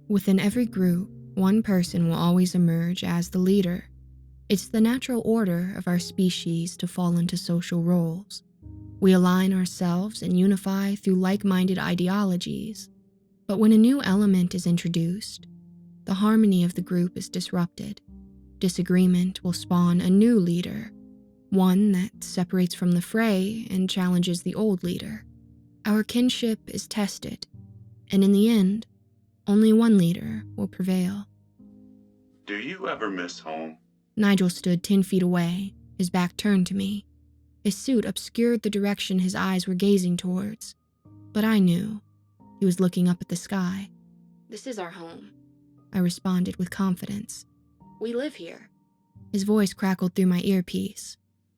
Within every group, one person will always emerge as the leader. It's the natural order of our species to fall into social roles. We align ourselves and unify through like-minded ideologies. But when a new element is introduced, the harmony of the group is disrupted. Disagreement will spawn a new leader, one that separates from the fray and challenges the old leader. Our kinship is tested, and in the end, only one leader will prevail. Do you ever miss home? Nigel stood 10 feet away, his back turned to me. His suit obscured the direction his eyes were gazing towards, but I knew he was looking up at the sky. "This is our home," I responded with confidence. "We live here." His voice crackled through my earpiece.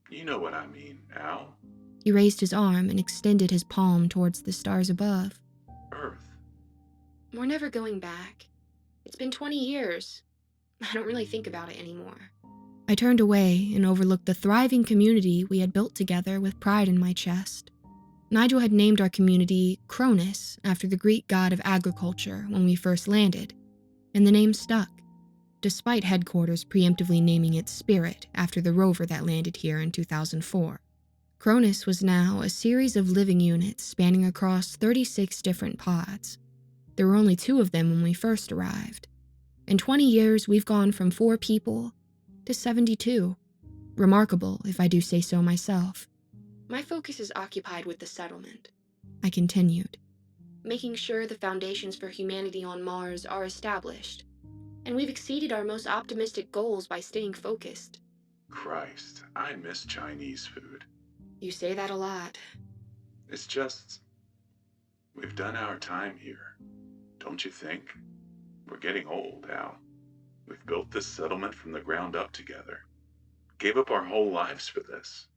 You know what I mean, Al. He raised his arm and extended his palm towards the stars above. Earth. "We're never going back. It's been 20 years. I don't really think about it anymore." I turned away and overlooked the thriving community we had built together with pride in my chest. Nigel had named our community Cronus after the Greek god of agriculture when we first landed, and the name stuck, despite headquarters preemptively naming it Spirit after the rover that landed here in 2004. Cronus was now a series of living units spanning across 36 different pods. There were only 2 of them when we first arrived. In 20 years, we've gone from 4 people to 72. Remarkable, if I do say so myself. My focus is occupied with the settlement, I continued, making sure the foundations for humanity on Mars are established, and we've exceeded our most optimistic goals by staying focused. Christ, I miss Chinese food. You say that a lot. It's just, we've done our time here, don't you think? We're getting old, Al. We've built this settlement from the ground up together. Gave up our whole lives for this.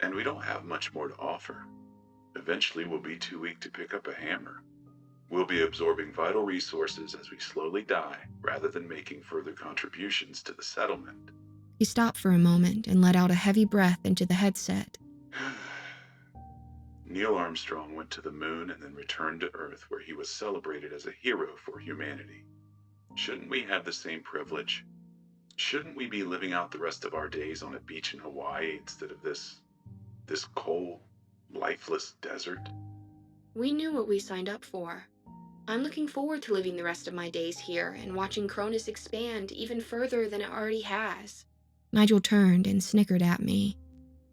And we don't have much more to offer. Eventually we'll be too weak to pick up a hammer. We'll be absorbing vital resources as we slowly die, rather than making further contributions to the settlement. He stopped for a moment and let out a heavy breath into the headset. Neil Armstrong went to the moon and then returned to Earth, where he was celebrated as a hero for humanity. Shouldn't we have the same privilege? Shouldn't we be living out the rest of our days on a beach in Hawaii instead of this cold, lifeless desert? We knew what we signed up for. I'm looking forward to living the rest of my days here and watching Cronus expand even further than it already has. Nigel turned and snickered at me,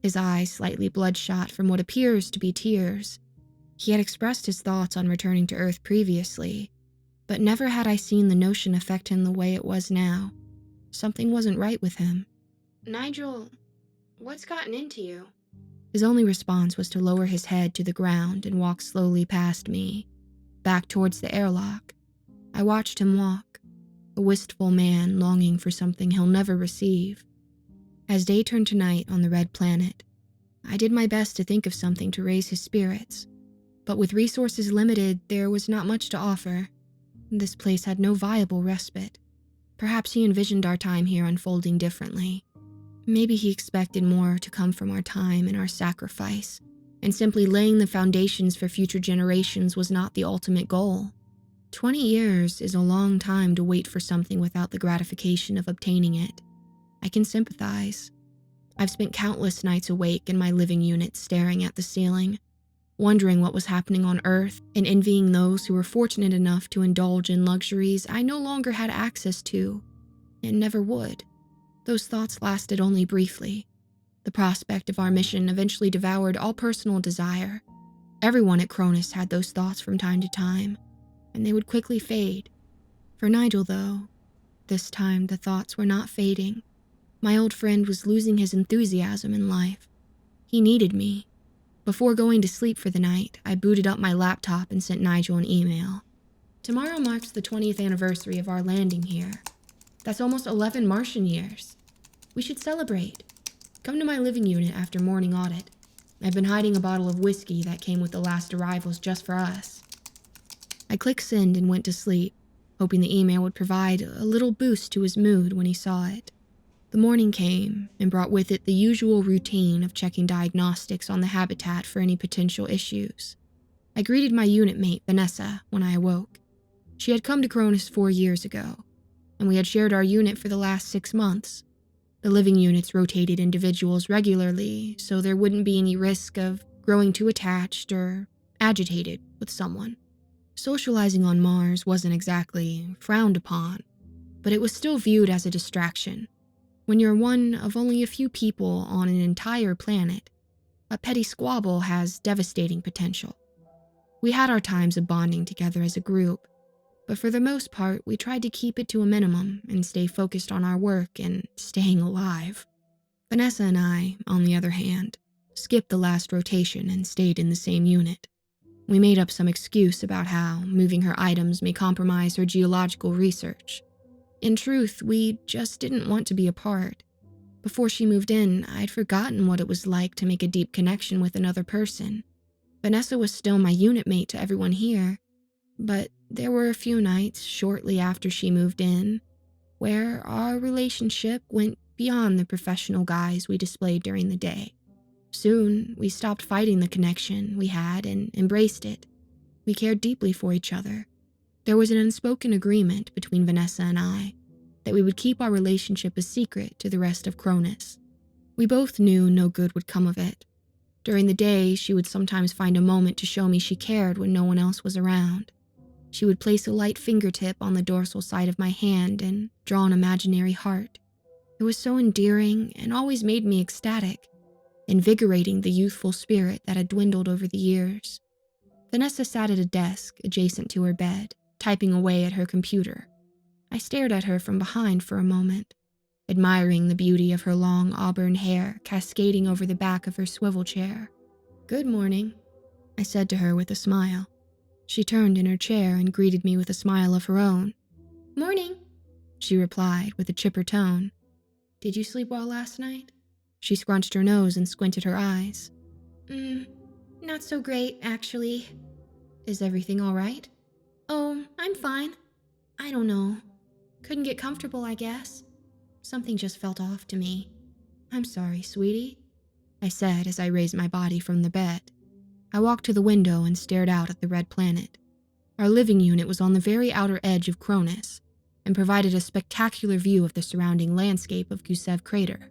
his eyes slightly bloodshot from what appears to be tears. He had expressed his thoughts on returning to Earth previously, but never had I seen the notion affect him the way it was now. Something wasn't right with him. Nigel, what's gotten into you? His only response was to lower his head to the ground and walk slowly past me, back towards the airlock. I watched him walk, a wistful man longing for something he'll never receive. As day turned to night on the red planet, I did my best to think of something to raise his spirits, but with resources limited, there was not much to offer. This place had no viable respite. Perhaps he envisioned our time here unfolding differently. Maybe he expected more to come from our time and our sacrifice, and simply laying the foundations for future generations was not the ultimate goal. 20 years is a long time to wait for something without the gratification of obtaining it. I can sympathize. I've spent countless nights awake in my living unit staring at the ceiling, wondering what was happening on Earth and envying those who were fortunate enough to indulge in luxuries I no longer had access to, and never would. Those thoughts lasted only briefly. The prospect of our mission eventually devoured all personal desire. Everyone at Cronus had those thoughts from time to time, and they would quickly fade. For Nigel, though, this time the thoughts were not fading. My old friend was losing his enthusiasm in life. He needed me. Before going to sleep for the night, I booted up my laptop and sent Nigel an email. Tomorrow marks the 20th anniversary of our landing here. That's almost 11 Martian years. We should celebrate. Come to my living unit after morning audit. I've been hiding a bottle of whiskey that came with the last arrivals just for us. I clicked send and went to sleep, hoping the email would provide a little boost to his mood when he saw it. The morning came and brought with it the usual routine of checking diagnostics on the habitat for any potential issues. I greeted my unit mate, Vanessa, when I awoke. She had come to Cronus 4 years ago, and we had shared our unit for the last 6 months. The living units rotated individuals regularly, so there wouldn't be any risk of growing too attached or agitated with someone. Socializing on Mars wasn't exactly frowned upon, but it was still viewed as a distraction. When you're one of only a few people on an entire planet, a petty squabble has devastating potential. We had our times of bonding together as a group, but for the most part, we tried to keep it to a minimum and stay focused on our work and staying alive. Vanessa and I, on the other hand, skipped the last rotation and stayed in the same unit. We made up some excuse about how moving her items may compromise her geological research. In truth, we just didn't want to be apart. Before she moved in, I'd forgotten what it was like to make a deep connection with another person. Vanessa was still my unit mate to everyone here, but there were a few nights shortly after she moved in where our relationship went beyond the professional guise we displayed during the day. Soon, we stopped fighting the connection we had and embraced it. We cared deeply for each other. There was an unspoken agreement between Vanessa and I that we would keep our relationship a secret to the rest of Cronus. We both knew no good would come of it. During the day, she would sometimes find a moment to show me she cared when no one else was around. She would place a light fingertip on the dorsal side of my hand and draw an imaginary heart. It was so endearing and always made me ecstatic, invigorating the youthful spirit that had dwindled over the years. Vanessa sat at a desk adjacent to her bed, typing away at her computer. I stared at her from behind for a moment, admiring the beauty of her long auburn hair cascading over the back of her swivel chair. "Good morning," I said to her with a smile. She turned in her chair and greeted me with a smile of her own. "Morning," she replied with a chipper tone. "Did you sleep well last night?" She scrunched her nose and squinted her eyes. Not so great, actually." "Is everything all right?" "Oh, I'm fine. I don't know. Couldn't get comfortable, I guess. Something just felt off to me." "I'm sorry, sweetie," I said as I raised my body from the bed. I walked to the window and stared out at the red planet. Our living unit was on the very outer edge of Cronus and provided a spectacular view of the surrounding landscape of Gusev Crater.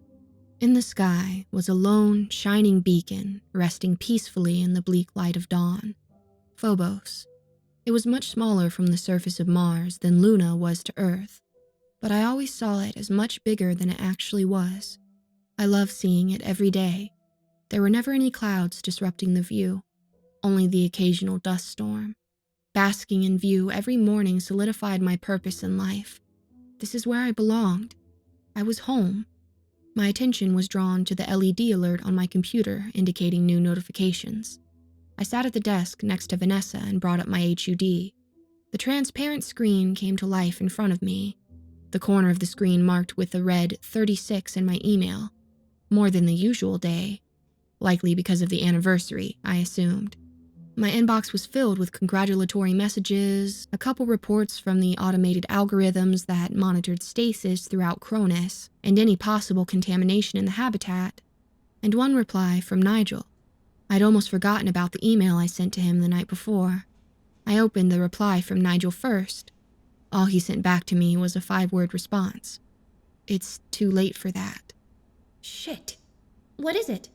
In the sky was a lone, shining beacon resting peacefully in the bleak light of dawn. Phobos. It was much smaller from the surface of Mars than Luna was to Earth, but I always saw it as much bigger than it actually was. I loved seeing it every day. There were never any clouds disrupting the view, only the occasional dust storm. Basking in view every morning solidified my purpose in life. This is where I belonged. I was home. My attention was drawn to the LED alert on my computer indicating new notifications. I sat at the desk next to Vanessa and brought up my HUD. The transparent screen came to life in front of me, the corner of the screen marked with the red 36 in my email. More than the usual day, likely because of the anniversary, I assumed. My inbox was filled with congratulatory messages, a couple reports from the automated algorithms that monitored stasis throughout Cronus and any possible contamination in the habitat, and one reply from Nigel. I'd almost forgotten about the email I sent to him the night before. I opened the reply from Nigel first. All he sent back to me was a 5-word response. "It's too late for that." Shit. What is it?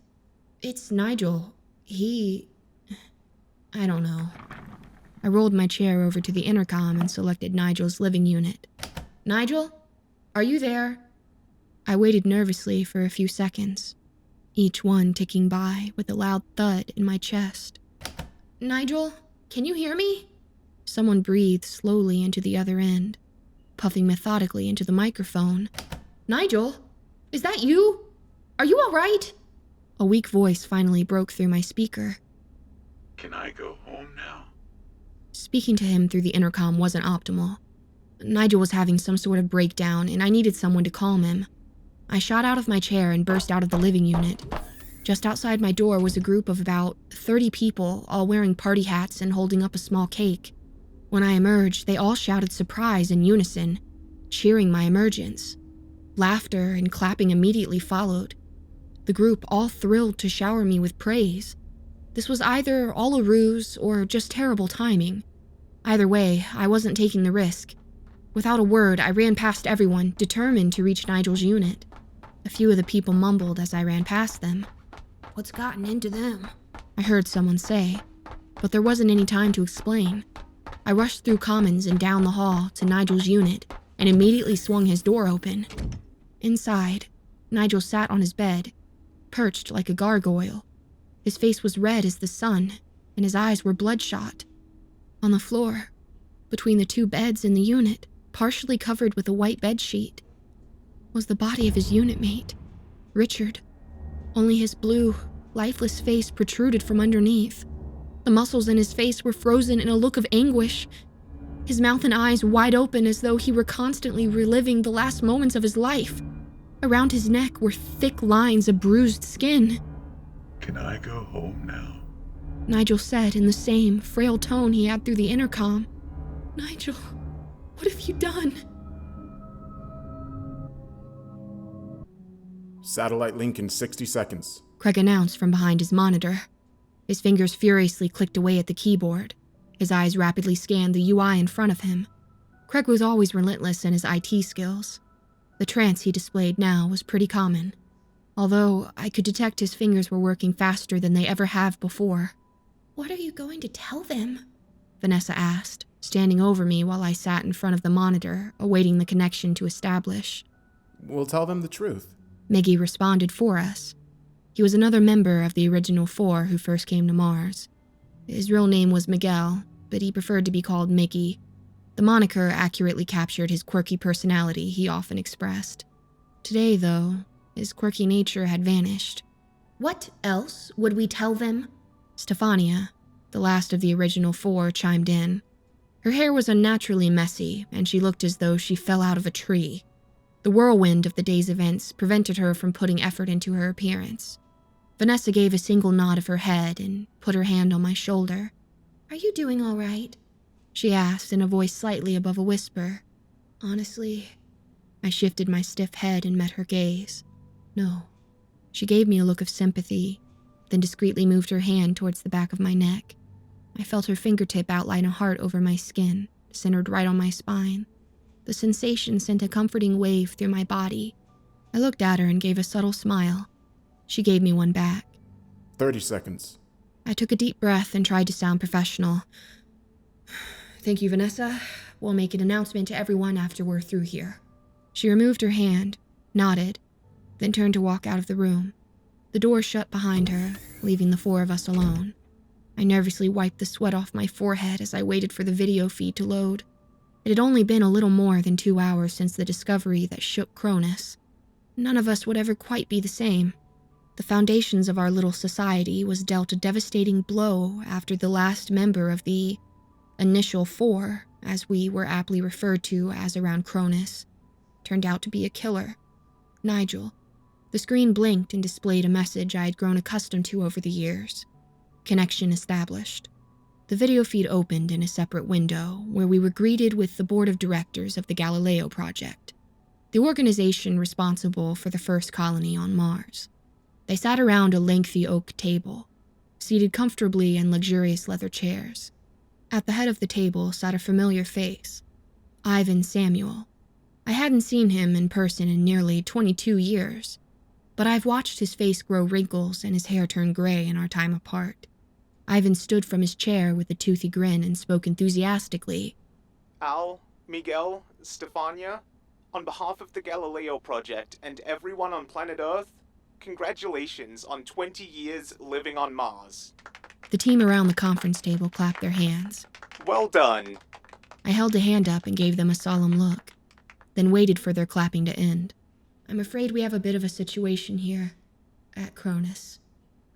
"It's Nigel. I don't know." I rolled my chair over to the intercom and selected Nigel's living unit. "Nigel? Are you there?" I waited nervously for a few seconds, each one ticking by with a loud thud in my chest. "Nigel, can you hear me?" Someone breathed slowly into the other end, puffing methodically into the microphone. "Nigel, is that you? Are you all right?" A weak voice finally broke through my speaker. Can I go home now? Speaking to him through the intercom wasn't optimal. Nigel was having some sort of breakdown, and I needed someone to calm him. I shot out of my chair and burst out of the living unit. Just outside my door was a group of about 30 people, all wearing party hats and holding up a small cake. When I emerged, they all shouted surprise in unison, cheering my emergence. Laughter and clapping immediately followed. The group all thrilled to shower me with praise. This was either all a ruse or just terrible timing. Either way, I wasn't taking the risk. Without a word, I ran past everyone, determined to reach Nigel's unit. A few of the people mumbled as I ran past them. "What's gotten into them?" I heard someone say, but there wasn't any time to explain. I rushed through commons and down the hall to Nigel's unit and immediately swung his door open. Inside, Nigel sat on his bed, perched like a gargoyle. His face was red as the sun, and his eyes were bloodshot. On the floor, between the two beds in the unit, partially covered with a white bedsheet, was the body of his unit mate, Richard. Only his blue, lifeless face protruded from underneath. The muscles in his face were frozen in a look of anguish, his mouth and eyes wide open as though he were constantly reliving the last moments of his life. Around his neck were thick lines of bruised skin. Can I go home now? Nigel said in the same frail tone he had through the intercom. "Nigel, what have you done?" Satellite link in 60 seconds. Craig announced from behind his monitor. His fingers furiously clicked away at the keyboard. His eyes rapidly scanned the UI in front of him. Craig was always relentless in his IT skills. The trance he displayed now was pretty common, although I could detect his fingers were working faster than they ever have before. "What are you going to tell them?" Vanessa asked, standing over me while I sat in front of the monitor, awaiting the connection to establish. We'll tell them the truth. Miggy responded for us. He was another member of the original 4 who first came to Mars. His real name was Miguel, but he preferred to be called Miggy. The moniker accurately captured his quirky personality he often expressed. Today, though, his quirky nature had vanished. What else would we tell them? Stefania, the last of the original 4, chimed in. Her hair was unnaturally messy, and she looked as though she fell out of a tree. The whirlwind of the day's events prevented her from putting effort into her appearance. Vanessa gave a single nod of her head and put her hand on my shoulder. "Are you doing all right?" she asked in a voice slightly above a whisper. Honestly, I shifted my stiff head and met her gaze. No. She gave me a look of sympathy, then discreetly moved her hand towards the back of my neck. I felt her fingertip outline a heart over my skin, centered right on my spine. The sensation sent a comforting wave through my body. I looked at her and gave a subtle smile. She gave me one back. 30 seconds. I took a deep breath and tried to sound professional. "Thank you, Vanessa. We'll make an announcement to everyone after we're through here." She removed her hand, nodded, then turned to walk out of the room. The door shut behind her, leaving the 4 of us alone. I nervously wiped the sweat off my forehead as I waited for the video feed to load. It had only been a little more than 2 hours since the discovery that shook Cronus. None of us would ever quite be the same. The foundations of our little society was dealt a devastating blow after the last member of the Initial 4, as we were aptly referred to as around Cronus, turned out to be a killer. Nigel. The screen blinked and displayed a message I had grown accustomed to over the years. Connection established. The video feed opened in a separate window where we were greeted with the board of directors of the Galileo project, the organization responsible for the first colony on Mars. They sat around a lengthy oak table, seated comfortably in luxurious leather chairs. At the head of the table sat a familiar face, Ivan Samuel. I hadn't seen him in person in nearly 22 years, but I've watched his face grow wrinkles and his hair turn gray in our time apart. Ivan stood from his chair with a toothy grin and spoke enthusiastically. "Al, Miguel, Stefania, on behalf of the Galileo project and everyone on planet Earth, congratulations on 20 years living on Mars." The team around the conference table clapped their hands. "Well done." I held a hand up and gave them a solemn look, then waited for their clapping to end. "I'm afraid we have a bit of a situation here at Cronus."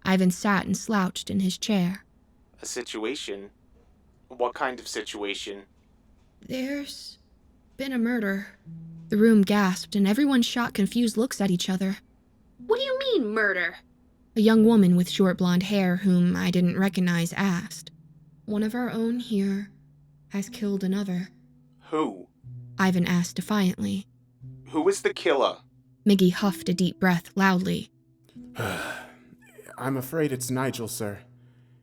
Ivan sat and slouched in his chair. "A situation? What kind of situation?" "There's been a murder." The room gasped and everyone shot confused looks at each other. "What do you mean, murder?" A young woman with short blonde hair whom I didn't recognize asked. "One of our own here has killed another." "Who?" Ivan asked defiantly. "Who is the killer?" Miggy huffed a deep breath loudly. I'm afraid it's Nigel, sir.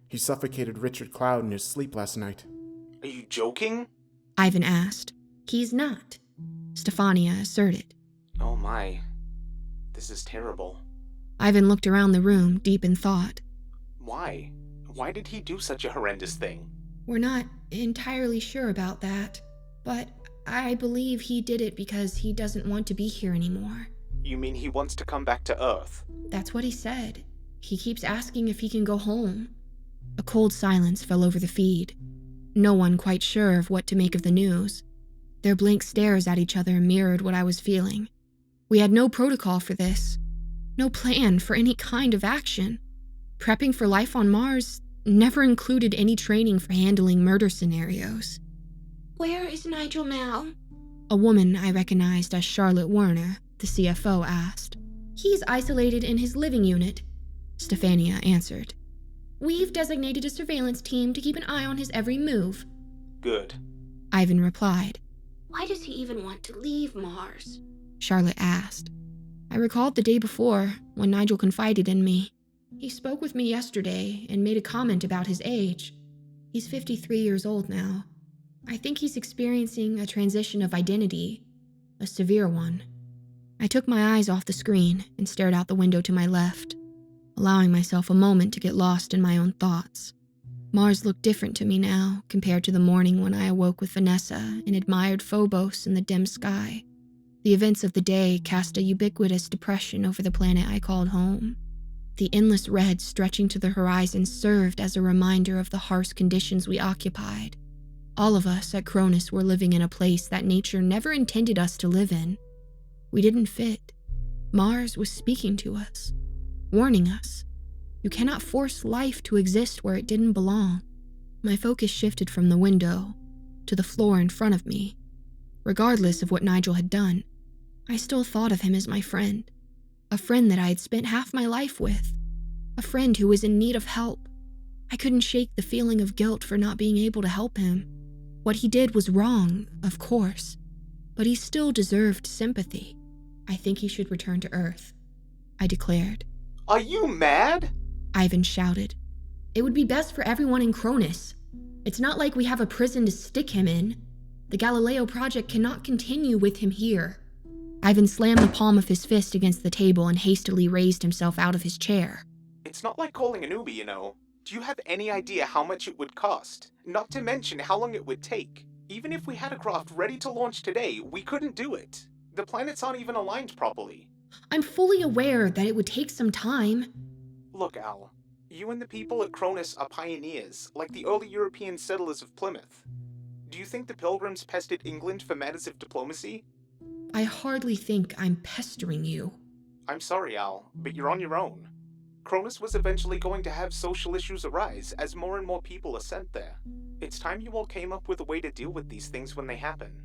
He suffocated Richard Cloud in his sleep last night. Are you joking? Ivan asked. He's not. Stefania asserted. Oh my. This is terrible. Ivan looked around the room, deep in thought. Why? Why did he do such a horrendous thing? We're not entirely sure about that, but I believe he did it because he doesn't want to be here anymore. You mean he wants to come back to Earth? That's what he said. He keeps asking if he can go home. A cold silence fell over the feed. No one quite sure of what to make of the news. Their blank stares at each other mirrored what I was feeling. We had no protocol for this. No plan for any kind of action. Prepping for life on Mars never included any training for handling murder scenarios. Where is Nigel now? A woman I recognized as Charlotte Werner, the CFO, asked. He's isolated in his living unit, Stefania answered. We've designated a surveillance team to keep an eye on his every move. Good. Ivan replied. Why does he even want to leave Mars? Charlotte asked. I recalled the day before, when Nigel confided in me. He spoke with me yesterday and made a comment about his age. He's 53 years old now. I think he's experiencing a transition of identity, a severe one. I took my eyes off the screen and stared out the window to my left, allowing myself a moment to get lost in my own thoughts. Mars looked different to me now compared to the morning when I awoke with Vanessa and admired Phobos in the dim sky. The events of the day cast a ubiquitous depression over the planet I called home. The endless red stretching to the horizon served as a reminder of the harsh conditions we occupied. All of us at Cronus were living in a place that nature never intended us to live in. We didn't fit. Mars was speaking to us, warning us. You cannot force life to exist where it didn't belong. My focus shifted from the window to the floor in front of me. Regardless of what Nigel had done, I still thought of him as my friend. A friend that I had spent half my life with. A friend who was in need of help. I couldn't shake the feeling of guilt for not being able to help him. What he did was wrong, of course, but he still deserved sympathy. I think he should return to Earth, I declared. Are you mad? Ivan shouted. It would be best for everyone in Cronus. It's not like we have a prison to stick him in. The Galileo project cannot continue with him here. Ivan slammed the palm of his fist against the table and hastily raised himself out of his chair. It's not like calling an Uber, you know. Do you have any idea how much it would cost? Not to mention how long it would take. Even if we had a craft ready to launch today, we couldn't do it. The planets aren't even aligned properly. I'm fully aware that it would take some time. Look, Al, you and the people at Cronus are pioneers, like the early European settlers of Plymouth. Do you think the Pilgrims pestered England for matters of diplomacy? I hardly think I'm pestering you. I'm sorry, Al, but you're on your own. Cronus was eventually going to have social issues arise as more and more people are sent there. It's time you all came up with a way to deal with these things when they happen.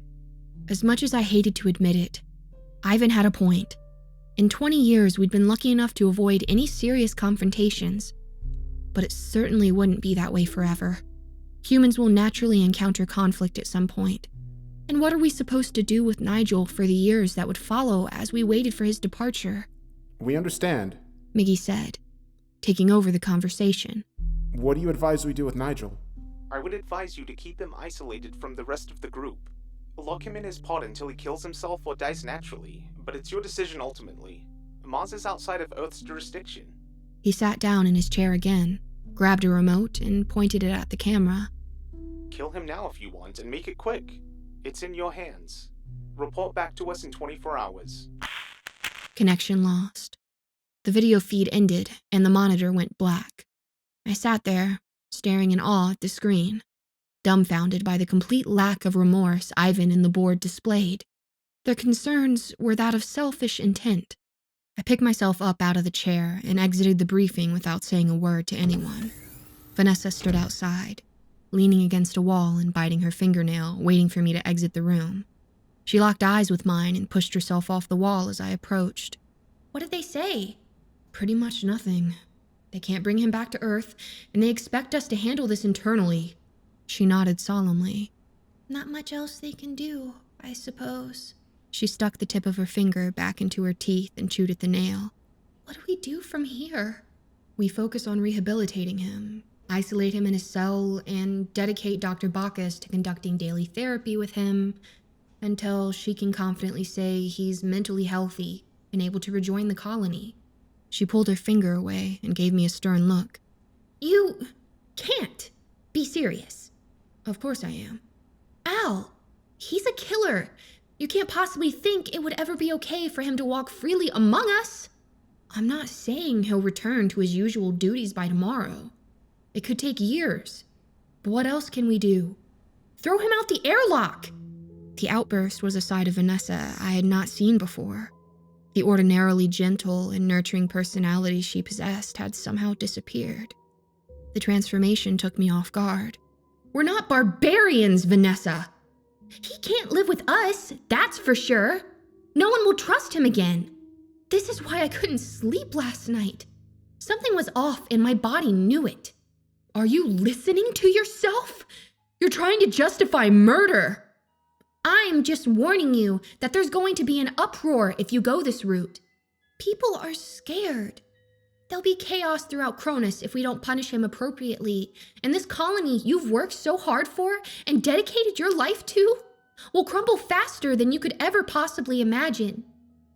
As much as I hated to admit it, Ivan had a point. In 20 years, we'd been lucky enough to avoid any serious confrontations, but it certainly wouldn't be that way forever. Humans will naturally encounter conflict at some point. And what are we supposed to do with Nigel for the years that would follow as we waited for his departure? We understand. Miggy said, taking over the conversation. What do you advise we do with Nigel? I would advise you to keep him isolated from the rest of the group. Lock him in his pod until he kills himself or dies naturally, but it's your decision ultimately. Mars is outside of Earth's jurisdiction. He sat down in his chair again, grabbed a remote, and pointed it at the camera. Kill him now if you want, and make it quick. It's in your hands. Report back to us in 24 hours. Connection lost. The video feed ended, and the monitor went black. I sat there, staring in awe at the screen, dumbfounded by the complete lack of remorse Ivan and the board displayed. Their concerns were that of selfish intent. I picked myself up out of the chair and exited the briefing without saying a word to anyone. Vanessa stood outside, leaning against a wall and biting her fingernail, waiting for me to exit the room. She locked eyes with mine and pushed herself off the wall as I approached. What did they say? Pretty much nothing. They can't bring him back to Earth, and they expect us to handle this internally. She nodded solemnly. Not much else they can do, I suppose. She stuck the tip of her finger back into her teeth and chewed at the nail. What do we do from here? We focus on rehabilitating him, isolate him in a cell, and dedicate Dr. Bacchus to conducting daily therapy with him until she can confidently say he's mentally healthy and able to rejoin the colony. She pulled her finger away and gave me a stern look. You can't be serious. Of course I am. Al, he's a killer. You can't possibly think it would ever be okay for him to walk freely among us. I'm not saying he'll return to his usual duties by tomorrow. It could take years. But what else can we do? Throw him out the airlock! The outburst was a side of Vanessa I had not seen before. The ordinarily gentle and nurturing personality she possessed had somehow disappeared. The transformation took me off guard. We're not barbarians, Vanessa. He can't live with us, that's for sure. No one will trust him again. This is why I couldn't sleep last night. Something was off and my body knew it. Are you listening to yourself? You're trying to justify murder. I'm just warning you that there's going to be an uproar if you go this route. People are scared. There'll be chaos throughout Cronus if we don't punish him appropriately, and this colony you've worked so hard for and dedicated your life to will crumble faster than you could ever possibly imagine.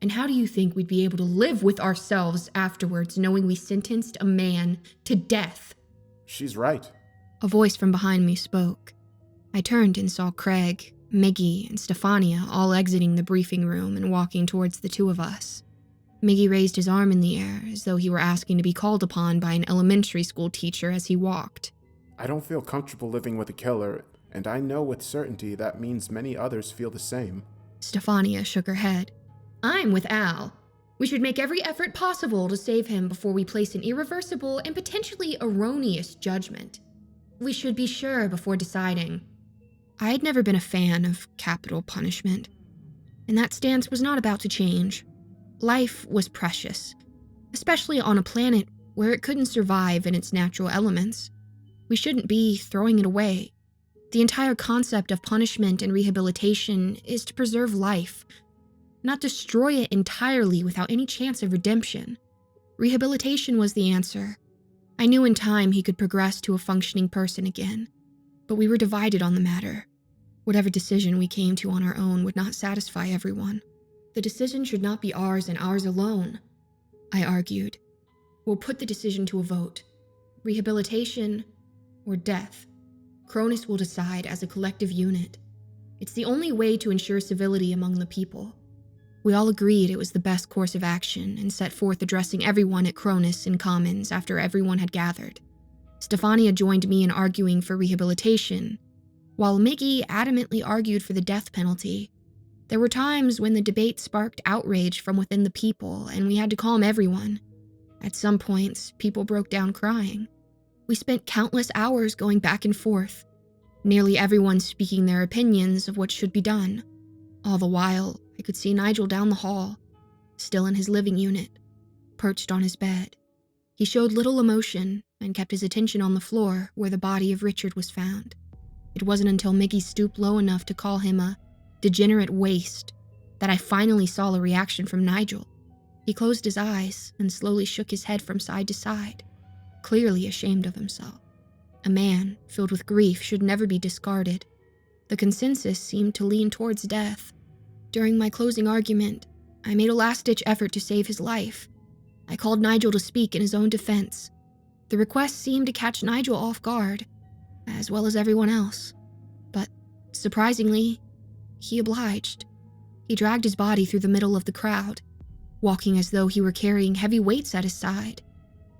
And how do you think we'd be able to live with ourselves afterwards knowing we sentenced a man to death? She's right. A voice from behind me spoke. I turned and saw Craig, Miggy, and Stefania all exiting the briefing room and walking towards the two of us. Miggy raised his arm in the air as though he were asking to be called upon by an elementary school teacher as he walked. I don't feel comfortable living with a killer, and I know with certainty that means many others feel the same. Stefania shook her head. I'm with Al. We should make every effort possible to save him before we place an irreversible and potentially erroneous judgment. We should be sure before deciding. I had never been a fan of capital punishment, and that stance was not about to change. Life was precious, especially on a planet where it couldn't survive in its natural elements. We shouldn't be throwing it away. The entire concept of punishment and rehabilitation is to preserve life, not destroy it entirely without any chance of redemption. Rehabilitation was the answer. I knew in time he could progress to a functioning person again, but we were divided on the matter. Whatever decision we came to on our own would not satisfy everyone. The decision should not be ours and ours alone, I argued. We'll put the decision to a vote. Rehabilitation or death. Cronus will decide as a collective unit. It's the only way to ensure civility among the people. We all agreed it was the best course of action and set forth addressing everyone at Cronus in Commons after everyone had gathered. Stefania joined me in arguing for rehabilitation, while Miggy adamantly argued for the death penalty. There were times when the debate sparked outrage from within the people, and we had to calm everyone. At some points, people broke down crying. We spent countless hours going back and forth, nearly everyone speaking their opinions of what should be done. All the while, I could see Nigel down the hall, still in his living unit, perched on his bed. He showed little emotion and kept his attention on the floor where the body of Richard was found. It wasn't until Miggy stooped low enough to call him a degenerate waste that I finally saw a reaction from Nigel. He closed his eyes and slowly shook his head from side to side, clearly ashamed of himself. A man filled with grief should never be discarded. The consensus seemed to lean towards death. During my closing argument, I made a last-ditch effort to save his life. I called Nigel to speak in his own defense. The request seemed to catch Nigel off guard, as well as everyone else. But, surprisingly, he obliged. He dragged his body through the middle of the crowd, walking as though he were carrying heavy weights at his side.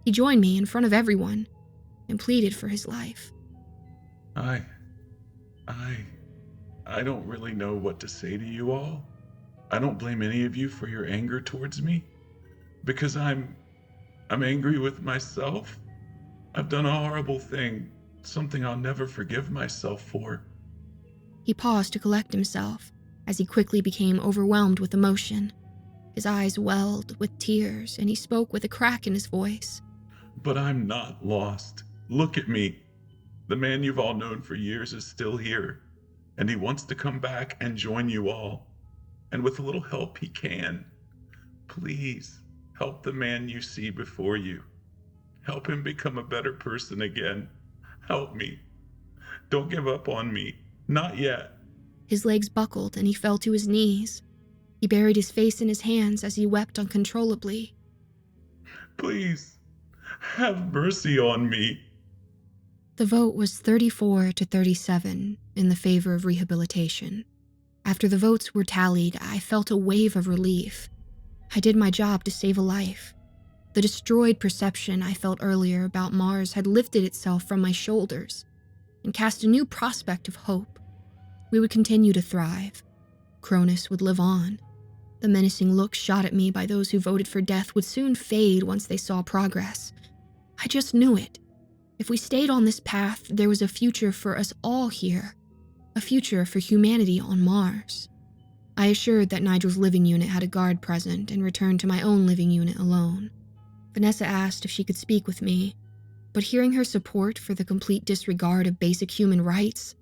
He joined me in front of everyone and pleaded for his life. I don't really know what to say to you all. I don't blame any of you for your anger towards me, because I'm angry with myself. I've done a horrible thing, something I'll never forgive myself for. He paused to collect himself as he quickly became overwhelmed with emotion. His eyes welled with tears, and he spoke with a crack in his voice. But I'm not lost. Look at me. The man you've all known for years is still here, and he wants to come back and join you all. And with a little help, he can. Please, help the man you see before you. Help him become a better person again. Help me. Don't give up on me. Not yet. His legs buckled and he fell to his knees. He buried his face in his hands as he wept uncontrollably. Please, have mercy on me. The vote was 34 to 37 in the favor of rehabilitation. After the votes were tallied, I felt a wave of relief. I did my job to save a life. The destroyed perception I felt earlier about Mars had lifted itself from my shoulders and cast a new prospect of hope. We would continue to thrive. Cronus would live on. The menacing looks shot at me by those who voted for death would soon fade once they saw progress. I just knew it. If we stayed on this path, there was a future for us all here. A future for humanity on Mars. I assured that Nigel's living unit had a guard present and returned to my own living unit alone. Vanessa asked if she could speak with me, but hearing her support for the complete disregard of basic human rights,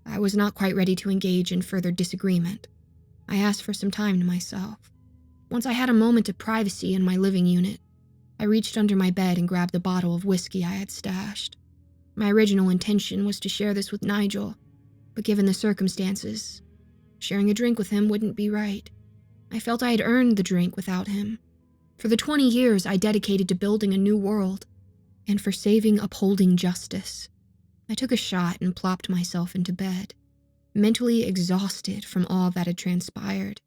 I was not quite ready to engage in further disagreement. I asked for some time to myself. Once I had a moment of privacy in my living unit, I reached under my bed and grabbed the bottle of whiskey I had stashed. My original intention was to share this with Nigel, but given the circumstances, sharing a drink with him wouldn't be right. I felt I had earned the drink without him. For the 20 years I dedicated to building a new world, and for upholding justice. I took a shot and plopped myself into bed, mentally exhausted from all that had transpired.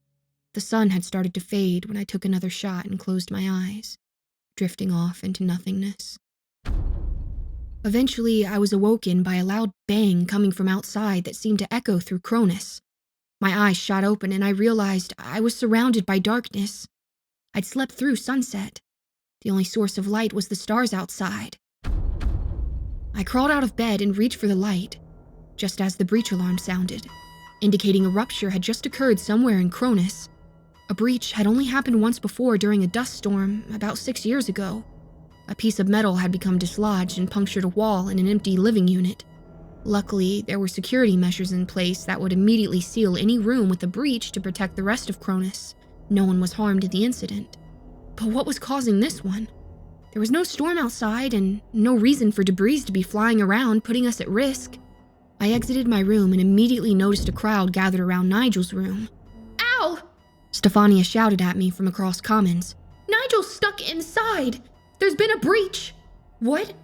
The sun had started to fade when I took another shot and closed my eyes, drifting off into nothingness. Eventually, I was awoken by a loud bang coming from outside that seemed to echo through Cronus. My eyes shot open and I realized I was surrounded by darkness. I'd slept through sunset. The only source of light was the stars outside. I crawled out of bed and reached for the light, just as the breach alarm sounded, indicating a rupture had just occurred somewhere in Cronus. A breach had only happened once before during a dust storm about 6 years ago. A piece of metal had become dislodged and punctured a wall in an empty living unit. Luckily, there were security measures in place that would immediately seal any room with a breach to protect the rest of Cronus. No one was harmed in the incident. But what was causing this one? There was no storm outside and no reason for debris to be flying around, putting us at risk. I exited my room and immediately noticed a crowd gathered around Nigel's room. "Ow!" Stefania shouted at me from across Commons. "Nigel's stuck inside! There's been a breach!" "What?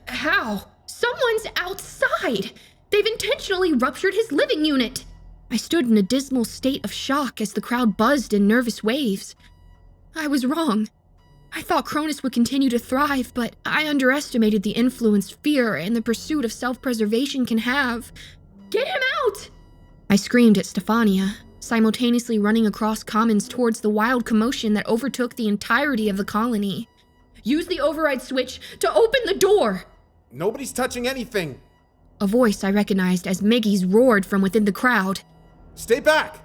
How?" "Someone's outside! They've intentionally ruptured his living unit!" I stood in a dismal state of shock as the crowd buzzed in nervous waves. I was wrong. I thought Cronus would continue to thrive, but I underestimated the influence fear and the pursuit of self-preservation can have. "Get him out!" I screamed at Stefania, simultaneously running across Commons towards the wild commotion that overtook the entirety of the colony. "Use the override switch to open the door!" Nobody's touching anything. A voice I recognized as Miggy's roared from within the crowd. Stay back!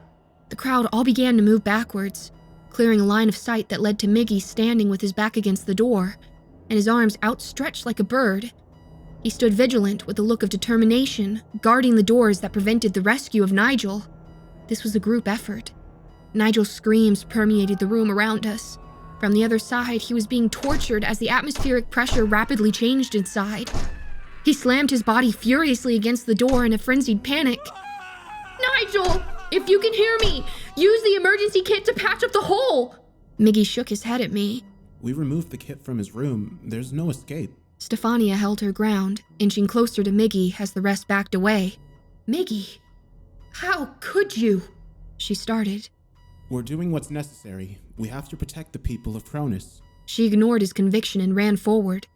The crowd all began to move backwards, clearing a line of sight that led to Miggy standing with his back against the door, and his arms outstretched like a bird. He stood vigilant with a look of determination, guarding the doors that prevented the rescue of Nigel. This was a group effort. Nigel's screams permeated the room around us. From the other side, he was being tortured as the atmospheric pressure rapidly changed inside. He slammed his body furiously against the door in a frenzied panic. "Nigel, if you can hear me, use the emergency kit to patch up the hole!" Miggy shook his head at me. We removed the kit from his room. There's no escape. Stefania held her ground, inching closer to Miggy as the rest backed away. "Miggy, how could you?" she started. We're doing what's necessary. We have to protect the people of Cronus. She ignored his conviction and ran forward.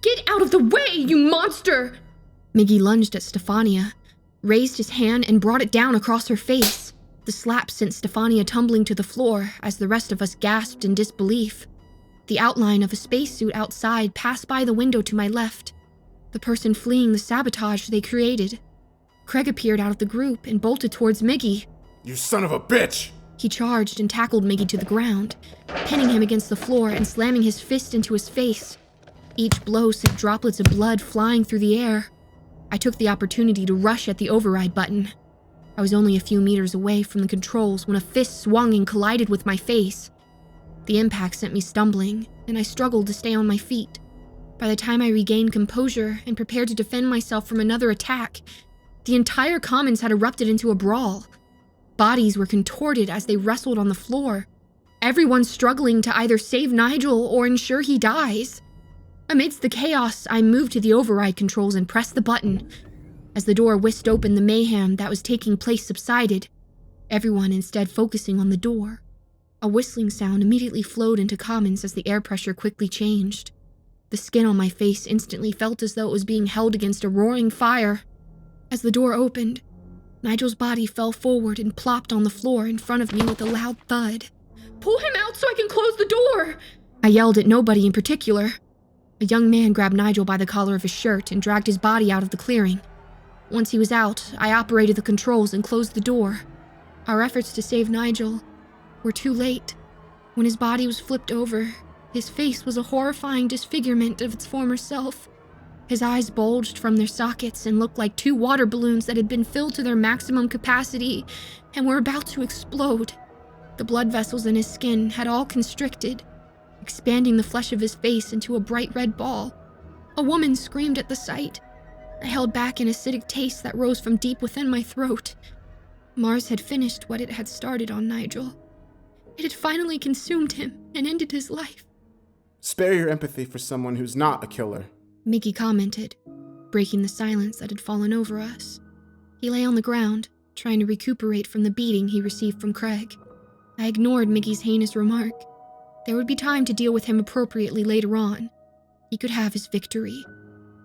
"Get out of the way, you monster!" Miggy lunged at Stefania, raised his hand and brought it down across her face. The slap sent Stefania tumbling to the floor as the rest of us gasped in disbelief. The outline of a spacesuit outside passed by the window to my left, the person fleeing the sabotage they created. Craig appeared out of the group and bolted towards Miggy. You son of a bitch! He charged and tackled Miggy to the ground, pinning him against the floor and slamming his fist into his face. Each blow sent droplets of blood flying through the air. I took the opportunity to rush at the override button. I was only a few meters away from the controls when a fist swung and collided with my face. The impact sent me stumbling, and I struggled to stay on my feet. By the time I regained composure and prepared to defend myself from another attack, the entire commons had erupted into a brawl. Bodies were contorted as they wrestled on the floor, everyone struggling to either save Nigel or ensure he dies. Amidst the chaos, I moved to the override controls and pressed the button. As the door whisked open, the mayhem that was taking place subsided, everyone instead focusing on the door. A whistling sound immediately flowed into commons as the air pressure quickly changed. The skin on my face instantly felt as though it was being held against a roaring fire. As the door opened, Nigel's body fell forward and plopped on the floor in front of me with a loud thud. "Pull him out so I can close the door!" I yelled at nobody in particular. A young man grabbed Nigel by the collar of his shirt and dragged his body out of the clearing. Once he was out, I operated the controls and closed the door. Our efforts to save Nigel were too late. When his body was flipped over, his face was a horrifying disfigurement of its former self. His eyes bulged from their sockets and looked like 2 water balloons that had been filled to their maximum capacity and were about to explode. The blood vessels in his skin had all constricted, expanding the flesh of his face into a bright red ball. A woman screamed at the sight. I held back an acidic taste that rose from deep within my throat. Mars had finished what it had started on Nigel. It had finally consumed him and ended his life. Spare your empathy for someone who's not a killer, Mickey commented, breaking the silence that had fallen over us. He lay on the ground, trying to recuperate from the beating he received from Craig. I ignored Mickey's heinous remark. There would be time to deal with him appropriately later on. He could have his victory.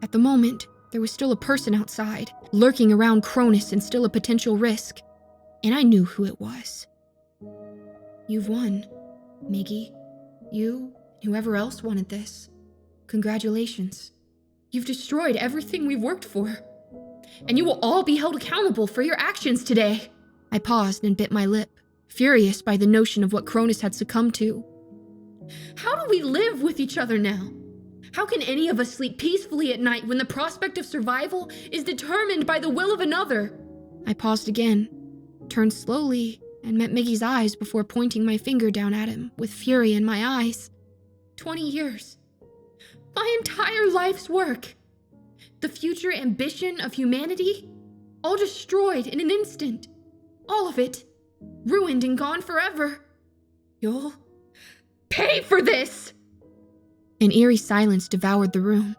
At the moment, there was still a person outside, lurking around Cronus and still a potential risk. And I knew who it was. You've won, Miggy. You, and whoever else wanted this. Congratulations. You've destroyed everything we've worked for. And you will all be held accountable for your actions today. I paused and bit my lip, furious by the notion of what Cronus had succumbed to. How do we live with each other now? How can any of us sleep peacefully at night when the prospect of survival is determined by the will of another? I paused again, turned slowly, and met Miggy's eyes before pointing my finger down at him with fury in my eyes. 20 years. My entire life's work. The future ambition of humanity, all destroyed in an instant. All of it, ruined and gone forever. You'll pay for this! An eerie silence devoured the room.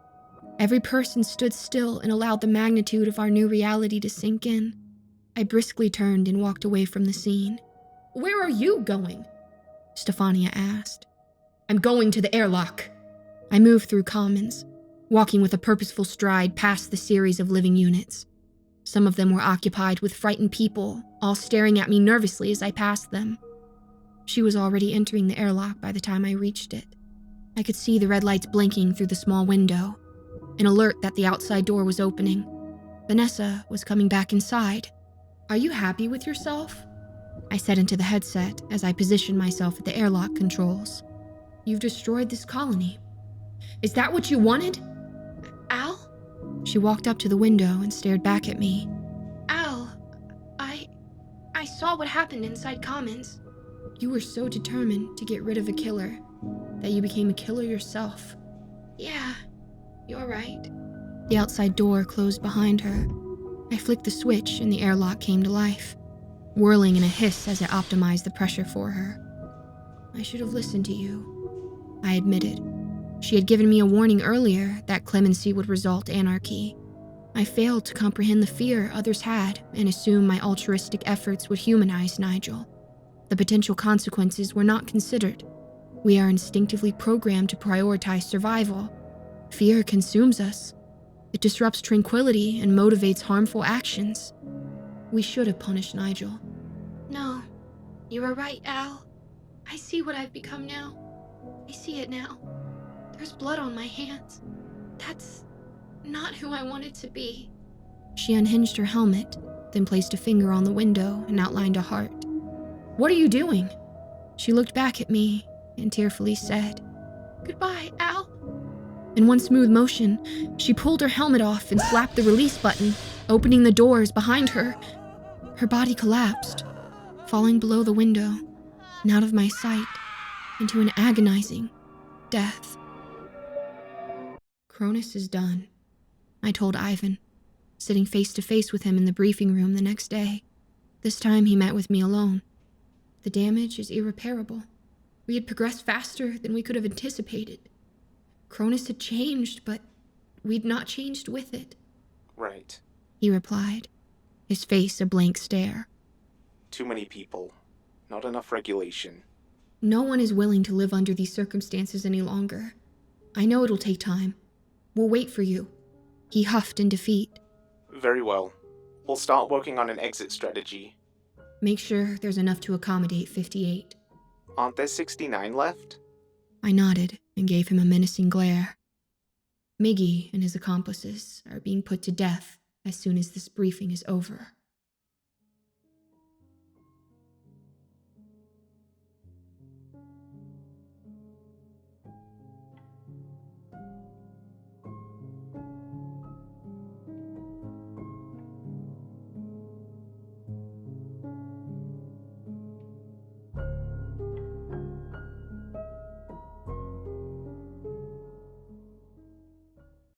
Every person stood still and allowed the magnitude of our new reality to sink in. I briskly turned and walked away from the scene. Where are you going? Stefania asked. I'm going to the airlock. I moved through commons, walking with a purposeful stride past the series of living units. Some of them were occupied with frightened people, all staring at me nervously as I passed them. She was already entering the airlock by the time I reached it. I could see the red lights blinking through the small window, an alert that the outside door was opening. Vanessa was coming back inside. Are you happy with yourself? I said into the headset as I positioned myself at the airlock controls. You've destroyed this colony. Is that what you wanted? Al? She walked up to the window and stared back at me. Al, I saw what happened inside Commons. You were so determined to get rid of a killer that you became a killer yourself. Yeah, you're right. The outside door closed behind her. I flicked the switch and the airlock came to life, whirling in a hiss as it optimized the pressure for her. I should have listened to you, I admitted. She had given me a warning earlier that clemency would result anarchy. I failed to comprehend the fear others had and assume my altruistic efforts would humanize Nigel. The potential consequences were not considered. We are instinctively programmed to prioritize survival. Fear consumes us. It disrupts tranquility and motivates harmful actions. We should have punished Nigel. No, you are right, Al. I see what I've become now. I see it now. There's blood on my hands. That's not who I wanted to be. She unhinged her helmet, then placed a finger on the window and outlined a heart. What are you doing? She looked back at me and tearfully said, Goodbye, Al. In one smooth motion, she pulled her helmet off and slapped the release button, opening the doors behind her. Her body collapsed, falling below the window and out of my sight into an agonizing death. Cronus is done, I told Ivan, sitting face to face with him in the briefing room the next day. This time he met with me alone. The damage is irreparable. We had progressed faster than we could have anticipated. Cronus had changed, but we'd not changed with it. Right. He replied, his face a blank stare. Too many people. Not enough regulation. No one is willing to live under these circumstances any longer. I know it'll take time. We'll wait for you. He huffed in defeat. Very well. We'll start working on an exit strategy. Make sure there's enough to accommodate 58. Aren't there 69 left? I nodded and gave him a menacing glare. Miggy and his accomplices are being put to death as soon as this briefing is over.